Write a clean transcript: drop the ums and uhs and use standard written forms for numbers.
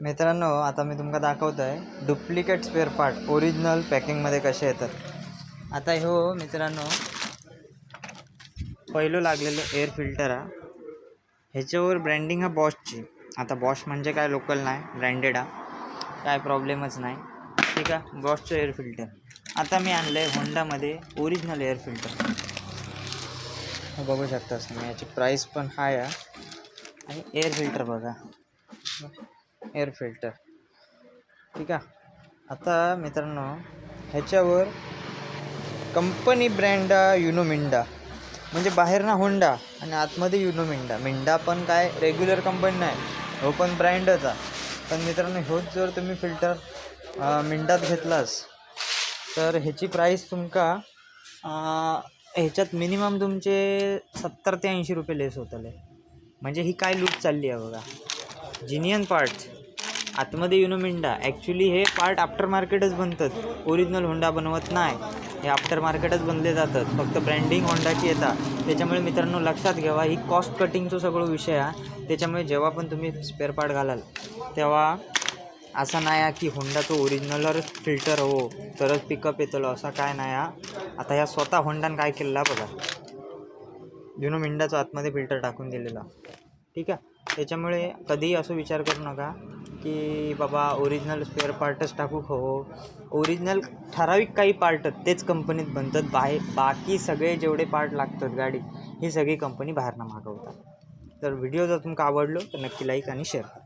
मित्रांनो, आता मी तुमका दाखवतोय डुप्लिकेट स्पेअर पार्ट ओरिजिनल पॅकिंगमध्ये कसे येतात. आता ह्यो मित्रांनो पहिलं लागलेलं एअर फिल्टर हा, ह्याच्यावर ब्रँडिंग हा बॉशची. आता बॉश म्हणजे काय लोकल नाही, ब्रँडेड हा, काय प्रॉब्लेमच नाही. ठीक आहे, बॉशचं एअर फिल्टर. आता मी आणलं आहे होंडामध्ये ओरिजिनल एअर फिल्टर. बघू शकता तुम्ही, याची प्राईस पण हाय आहे. आणि एअर फिल्टर बघा, एअर फिल्टर. ठीक आहे. आता मित्रांनो ह्याच्यावर कंपनी ब्रँड युनो मिंडा, म्हणजे बाहेर ना होंडा आणि आतमध्ये युनो मिंडा. मिंडा पण काय रेग्युलर कंपनी नाही, हो पण ब्रँडच आहे. पण मित्रांनो ह्योच जर तुम्ही फिल्टर मिंडात घेतलास तर ह्याची प्राईस तुमका ह्याच्यात मिनिमम तुमचे 70 ते 80 रुपये लेस होतले. म्हणजे ही काय लूट चालली आहे बघा. जिनियन पार्ट आतमध्ये युनो मिंडा. ॲक्च्युली हे पार्ट आफ्टर मार्केटच बनतात, ओरिजिनल होंडा बनवत नाही. हे आफ्टर मार्केटच बनले जातात, फक्त ब्रँडिंग होंडाची येतात. त्याच्यामुळे मित्रांनो लक्षात घ्यावा, ही कॉस्ट कटिंगचा सगळं विषय आहे. त्याच्यामुळे जेव्हा पण तुम्ही स्पेअर पार्ट घालाल तेव्हा असं नाही आहे की होंडाचं ओरिजिनलवर फिल्टर हो तरच पिकअप येतलो, असा काय नाही आहे. आता ह्या स्वतः होंडाने काय केलेला बघा, युनो मिंडाचं आतमध्ये फिल्टर टाकून दिलेला. ठीक आहे. त्याच्यामुळे कधीही असं विचार करू नका की बाबा ओरिजिनल स्पेअर पार्टच टाकू. हो, ओरिजिनल ठराविक काही पार्ट तेच कंपनीत बनतात. बाकी सगळे जेवढे पार्ट लागतात गाडीत ही सगळी कंपनी बाहेरनं मागवतात. तर व्हिडिओ जर तुमका आवडलो तर नक्की लाईक आणि शेअर करा.